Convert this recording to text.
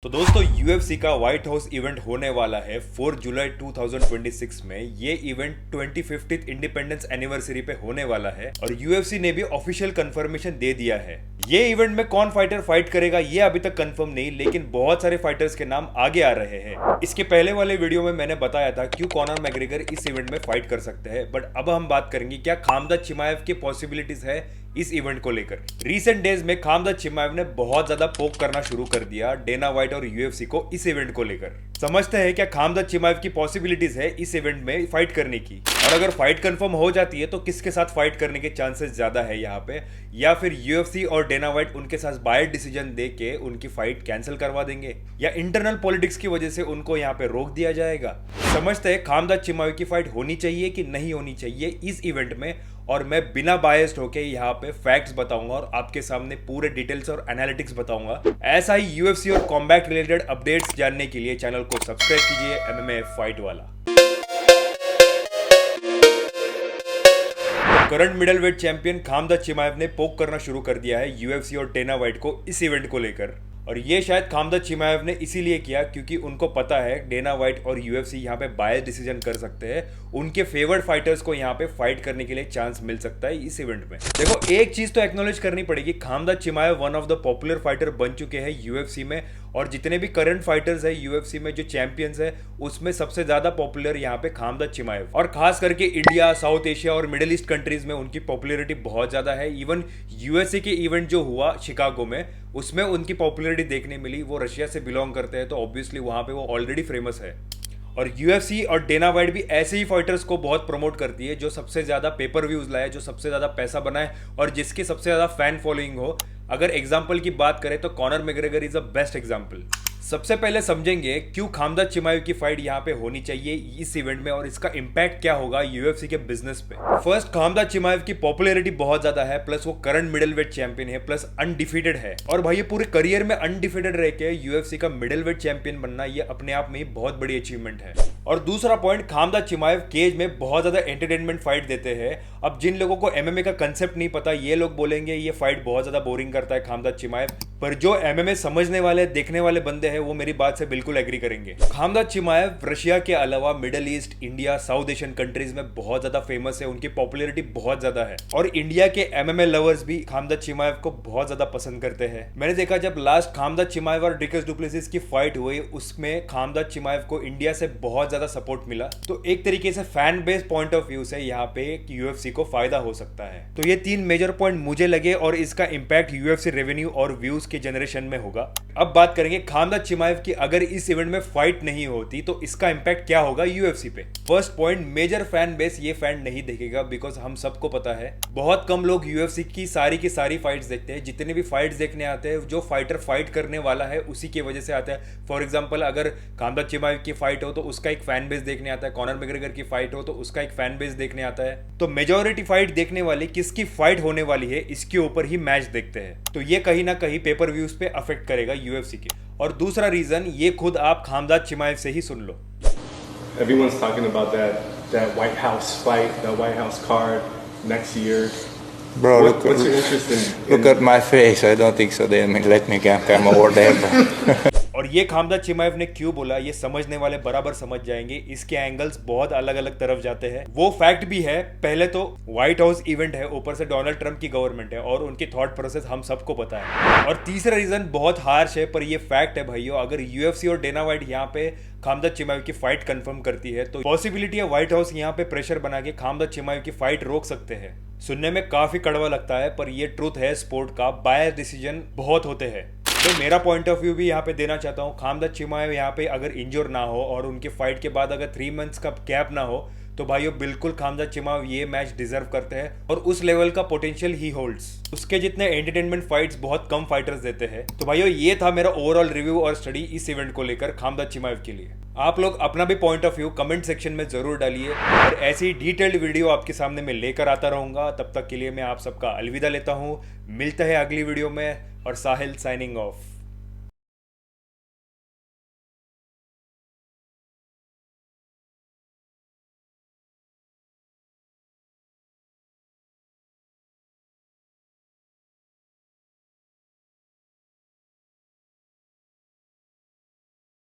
तो दोस्तों UFC का व्हाइट हाउस इवेंट होने वाला है 4 जुलाई 2026 में। ये इवेंट 25th इंडिपेंडेंस एनिवर्सरी पे होने वाला है और UFC ने भी ऑफिशियल कंफर्मेशन दे दिया है। ये इवेंट में कौन फाइटर फाइट करेगा ये अभी तक कंफर्म नहीं, लेकिन बहुत सारे फाइटर्स के नाम आगे आ रहे हैं। इसके पहले वाले वीडियो में मैंने बताया था क्यों कॉनर मैग्रेगर इस इवेंट में फाइट कर सकते हैं, बट अब हम बात करेंगे क्या खामज़ात चिमाएव की पॉसिबिलिटीज है इस इवेंट को लेकर। रीसेंट डेज में खामज़ात चिमाएव ने बहुत ज्यादा पोक करना शुरू कर दिया डेना व्हाइट और UFC को इस इवेंट को लेकर। समझते हैं क्या खामज़ात चिमाएव की पॉसिबिलिटीज है इस इवेंट में फाइट करने की, और अगर फाइट कंफर्म हो जाती है तो किसके साथ फाइट करने के चांसेस ज्यादा है यहाँ पे, या फिर UFC और डेना व्हाइट उनके साथ बायर्ड डिसीजन दे के उनकी फाइट कैंसिल करवा देंगे, या इंटरनल पॉलिटिक्स की वजह से उनको यहाँ पे रोक दिया जाएगा। समझते हैं खामज़ात चिमाएव की फाइट होनी चाहिए कि नहीं होनी चाहिए इस इवेंट में, और मैं बिना बायस्ड होके यहाँ पे फैक्ट्स बताऊंगा और आपके सामने पूरे डिटेल्स और एनालिटिक्स बताऊंगा। ऐसा ही UFC और कॉम्बैट रिलेटेड अपडेट्स जानने के लिए चैनल को सब्सक्राइब कीजिए MMA फाइट वाला। करंट मिडलवेट चैंपियन खामज़ात चिमाएव ने पोक करना शुरू कर दिया है UFC और डेना व्हाइट को इस इवेंट को लेकर, और ये शायद खामज़ात चिमाएव ने इसीलिए किया क्योंकि उनको पता है डेना व्हाइट और UFC यहाँ पे बायस डिसीजन कर सकते हैं, उनके फेवर्ड फाइटर्स को यहाँ पे फाइट करने के लिए चांस मिल सकता है इस इवेंट में। देखो, एक चीज तो एक्नॉलेज करनी पड़ेगी, Khamzat Chimaev one of the popular fighter बन चुके हैं UFC में, और जितने भी करंट फाइटर्स है UFC में जो चैंपियंस है उसमें सबसे ज्यादा पॉपुलर यहाँ पे खामज़ात चिमाएव, और खास करके इंडिया, साउथ एशिया और मिडिल ईस्ट कंट्रीज में उनकी पॉपुलैरिटी बहुत ज्यादा है। इवन USA के इवेंट जो हुआ शिकागो में, उसमें उनकी पॉपुलैरिटी देखने मिली। वो रशिया से बिलोंग करते हैं तो ऑब्वियसली वहां पे वो ऑलरेडी फेमस है। और UFC और डेना व्हाइट भी ऐसे ही फाइटर्स को बहुत प्रमोट करती है जो सबसे ज्यादा पेपर व्यूज लाए, जो सबसे ज्यादा पैसा बनाए और जिसकी सबसे ज्यादा फैन फॉलोइंग हो। अगर एग्जाम्पल की बात करें तो Conor McGregor is a best example. सबसे पहले समझेंगे क्यों खामज़ात चिमाएव की फाइट यहाँ पे होनी चाहिए इस इवेंट में और इसका इंपैक्ट क्या होगा UFC के बिजनेस पे। फर्स्ट, खामज़ात चिमाएव की पॉपुलैरिटी बहुत ज्यादा है, प्लस वो करंट मिडलवेट चैंपियन है, प्लस अनडिफीटेड है। और भाई ये पूरे करियर में अनडिफीटेड रह के UFC का मिडलवेट चैंपियन बनना ये अपने आप में ही बहुत बड़ी अचीवमेंट है। और दूसरा पॉइंट, खामज़ात चिमाएव केज में बहुत ज्यादा एंटरटेनमेंट फाइट देते हैं। अब जिन लोगों को MMA का कंसेप्ट नहीं पता, ये लोग बोलेंगे ये फाइट बहुत ज्यादा बोरिंग करता है खामज़ात चिमाएव, पर जो MMA समझने वाले, देखने वाले बंदे हैं वो मेरी बात से बिल्कुल एग्री करेंगे। खामज़ात चिमाएव रशिया के अलावा middle east, India, south Asian countries में बहुत ज्यादा फेमस है, उनकी पॉपुलैरिटी बहुत ज्यादा है, और इंडिया के MMA लवर्स भी खामज़ात चिमाएव को बहुत ज्यादा पसंद करते हैं। मैंने देखा जब लास्ट खामज़ात चिमाएव और ड्रिकस डुप्लेसिस की फाइट हुई, उसमें खामज़ात चिमाएव को इंडिया से बहुत ज्यादा सपोर्ट मिला। तो एक तरीके से fan base point of view से यहाँ पे UFC को फायदा हो सकता है। तो ये तीन मेजर पॉइंट मुझे लगे और इसका इंपैक्ट UFC रेवेन्यू और व्यूज के जनरेशन में होगा। अब बात करेंगे खामज़ात चिमाएव की अगर इस इवेंट में फाइट नहीं होती तो इसका इंपैक्ट क्या होगा UFC पे। First point, major fan base ये फैन नहीं देखेगा, बिकॉज हम सबको पता है बहुत कम लोग UFC की सारी फाइट्स देखते हैं। जितने भी फाइट्स देखने आते हैं, जो फाइटर फाइट करने वाला है उसी की वजह से आता है। फॉर एग्जाम्पल, अगर खामज़ात चिमाएव की फाइट हो तो उसका एक फैन बेस देखने आता है, कॉनर मैग्रेगर की फाइट हो तो उसका एक फैन बेस देखने आता है। तो मेजॉरिटी फाइट देखने वाले किसकी फाइट होने वाली है इसके ऊपर ही मैच देखते हैं, तो ये कहीं ना कहीं पेपर व्यूज पे अफेक्ट करेगा UFC के। और दूसरा रीजन ये खुद आप खामज़ात चिमाएव से ही सुन लो। Everyone's talking about that White House fight, that White House card next year. Bro, What's your interest in? look at my face. I don't think so. They let me come over there. Bro. और ये खामज़ात चिमाएव ने क्यों बोला ये समझने वाले बराबर समझ जाएंगे। इसके एंगल्स बहुत अलग अलग तरफ जाते हैं। वो फैक्ट भी है, पहले तो व्हाइट हाउस इवेंट है, ऊपर से डोनाल्ड ट्रंप की गवर्नमेंट है और उनकी थॉट प्रोसेस हम सबको पता है। और तीसरा रीजन बहुत हार्श है पर ये फैक्ट है भाइयों, अगर UFC और डेना व्हाइट यहाँ पे खामज़ात चिमाएव की फाइट कंफर्म करती है तो पॉसिबिलिटी है व्हाइट हाउस यहाँ पे प्रेशर बना के खामज़ात चिमाएव की फाइट रोक सकते हैं। सुनने में काफी कड़वा लगता है पर ये ट्रूथ है स्पोर्ट का, बायस डिसीजन बहुत होते हैं। तो मेरा पॉइंट ऑफ व्यू भी यहाँ पे देना चाहता हूँ। खामज़ात चिमाएव यहाँ पे अगर इंजोर ना हो और उनके फाइट के बाद अगर 3 मंथ्स का गैप ना हो तो भाइयों बिल्कुल खामज़ात चिमाएव ये मैच डिजर्व करते हैं और उस लेवल का पोटेंशियल ही होल्ड्स। उसके जितने एंटरटेनमेंट फाइट्स बहुत कम फाइटर्स देते हैं। तो भाइयों ये था मेरा ओवरऑल रिव्यू और स्टडी इस इवेंट को लेकर खामज़ात चिमाएव के लिए। आप लोग अपना भी point of view comment section में जरूर डालिए और ऐसी ही डिटेल्ड वीडियो आपके सामने मैं लेकर आता रहूंगा। तब तक के लिए मैं आप सबका अलविदा लेता हूँ। मिलता है अगली वीडियो में, और साहिल साइनिंग ऑफ।